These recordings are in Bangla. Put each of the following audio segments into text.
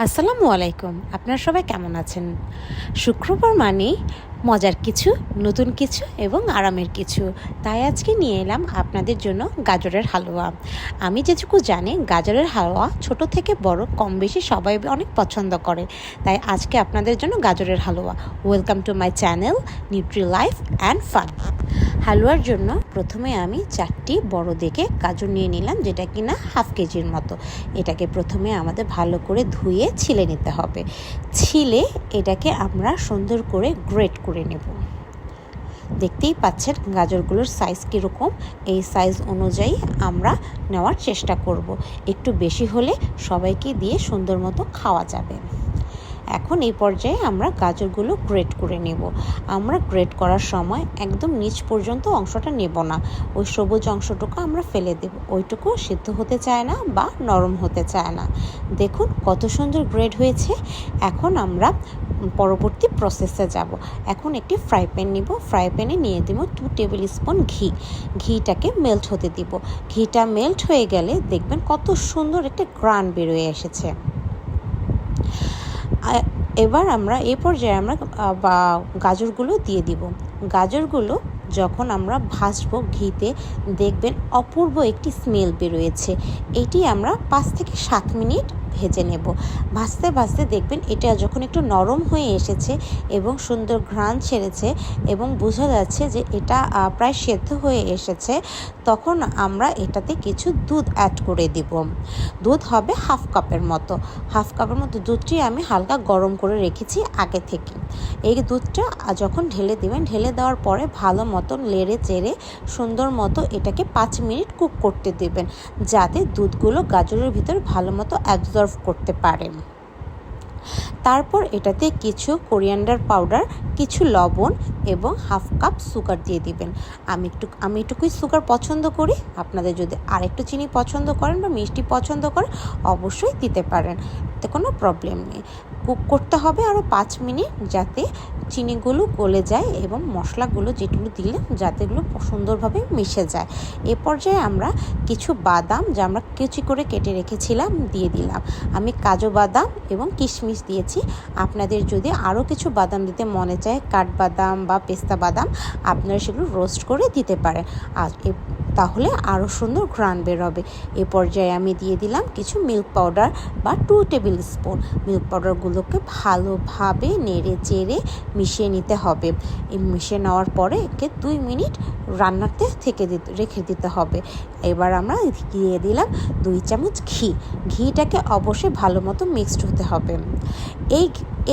আসসালামু আলাইকুম। আপনারা সবাই কেমন আছেন? শুক্রবার মানেই মজার কিছু, নতুন কিছু এবং আরামের কিছু। তাই আজকে নিয়ে এলাম আপনাদের জন্য গাজরের হালুয়া। আমি যেটুকু জানি গাজরের হালুয়া ছোট থেকে বড় কম বেশি সবাই অনেক পছন্দ করে। তাই আজকে আপনাদের জন্য গাজরের হালুয়া। Welcome to my channel nutri life and fun. হালুয়ার জন্য প্রথমে আমি 4টি বড় দেখে গাজর নিয়ে নিলাম, যেটা কিনা হাফ কেজির মতো। এটাকে প্রথমে আমাদের ভালো করে ধুয়ে ছিলে নিতে হবে। ছিলে এটাকে আমরা সুন্দর করে গ্রেট করে নেব। দেখতেই পাচ্ছেন গাজরগুলোর সাইজ কীরকম। এই সাইজ অনুযায়ী আমরা নেওয়ার চেষ্টা করব। একটু বেশি হলে সবাইকে দিয়ে সুন্দর মতো খাওয়া যাবে। এখন এই পর্যায়ে আমরা গাজরগুলো গ্রেট করে নেব। আমরা গ্রেট করার সময় একদম নিচ পর্যন্ত অংশটা নেব না, ওই সবুজ অংশটুকু আমরা ফেলে দেব। ওইটুকু সিদ্ধ হতে চায় না বা নরম হতে চায় না। দেখুন কত সুন্দর গ্রেট হয়েছে। এখন আমরা পরবর্তী প্রসেসে যাব। এখন একটি ফ্রাই প্যান নিব। ফ্রাই প্যানে নিয়ে দেব 2 টেবিল স্পুন ঘি। ঘিটাকে মেল্ট হতে দিব। ঘিটা মেল্ট হয়ে গেলে দেখবেন কত সুন্দর একটা ঘ্রাণ বেরোয় এসেছে। এবার আমরা এই পর্যায়ে আমরা গাজরগুলো দিয়ে দিব। গাজরগুলো যখন আমরা ভাজবো ঘিতে, দেখবেন অপূর্ব একটি স্মেল বেরোয়েছে। এটি আমরা 5 থেকে 7 মিনিট ভেজে নেব। ভাজতে ভাজতে দেখবেন এটা যখন একটু নরম হয়ে এসেছে এবং সুন্দর ঘ্রাণ ছেড়েছে এবং বোঝা যাচ্ছে যে এটা প্রায় সেদ্ধ হয়ে এসেছে, তখন আমরা এটাতে কিছু দুধ অ্যাড করে দিব। দুধ হবে হাফ কাপের মতো। দুধটি আমি হালকা গরম করে রেখেছি আগে থেকে। এই দুধটা যখন ঢেলে দেবেন, ঢেলে দেওয়ার পরে ভালো মতন নেড়ে চেড়ে সুন্দর মতো এটাকে 5 মিনিট কুক করতে দেবেন, যাতে দুধগুলো গাজরের ভিতর ভালো মতো অ্যাবজর্ব করতে পারে। তারপর এটাতে কিছু কোরিয়ান্ডার পাউডার, কিছু লবণ এবং হাফ কাপ সুগার দিয়ে দিবেন। আমি একটুকুই সুগার পছন্দ করি। আপনাদের যদি আরেকটু চিনি পছন্দ করেন বা মিষ্টি পছন্দ করেন অবশ্যই দিতে পারেন, এতে কোনো প্রবলেম নেই। কুক করতে হবে আরও 5 মিনিট, যাতে চিনিগুলো গলে যায় এবং মশলাগুলো যেগুলো দিলে যাতে এগুলো সুন্দরভাবে মিশে যায়। এ পর্যায়ে আমরা কিছু বাদাম, যা আমরা কুচি করে কেটে রেখেছিলাম, দিয়ে দিলাম। আমি কাজু বাদাম এবং কিশমিশ দিয়েছি। আপনাদের যদি আরও কিছু বাদাম দিতে মনে চায়, কাঠবাদাম বা পেস্তা বাদাম, আপনারা সেগুলো রোস্ট করে দিতে পারেন, আর তাহলে আরও সুন্দর ঘ্রাণ বেরোবে। এ পর্যায়ে আমি দিয়ে দিলাম কিছু মিল্ক পাউডার বা 2 টেবিল স্পুন। মিল্ক পাউডারগুলোকে ভালোভাবে নেড়ে চেড়ে মিশিয়ে নিতে হবে। এই মিশিয়ে নেওয়ার পরে একে 2 মিনিট রান্নাতে রেখে দিতে হবে। এবার আমরা দিয়ে দিলাম 2 চামচ ঘি। ঘিটাকে অবশ্যই ভালো মতো মিক্সড হতে হবে।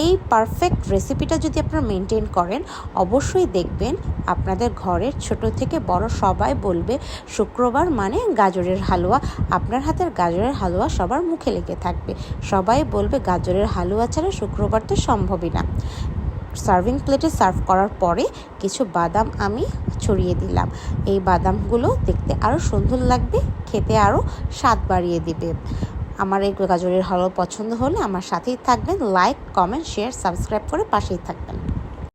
এই পারফেক্ট রেসিপিটা যদি আপনারা মেনটেন করেন, অবশ্যই দেখবেন আপনাদের ঘরের ছোট থেকে বড় সবাই বলবে শুক্রবার মানে গাজরের হালুয়া। আপনার হাতের গাজরের হালুয়া সবার মুখে লেগে থাকবে। সবাই বলবে গাজরের হালুয়া ছাড়া শুক্রবার তো সম্ভবই না। সার্ভিং প্লেটে সার্ভ করার পরে কিছু বাদাম আমি ছড়িয়ে দিলাম। এই বাদামগুলো দেখতে আরও সুন্দর লাগবে, খেতে আরও স্বাদ বাড়িয়ে দিবে। আমার এই গাজরের হালুয়া পছন্দ হলে আমার সাথেই থাকবেন। লাইক, কমেন্ট, শেয়ার, সাবস্ক্রাইব করে পাশেই থাকবেন।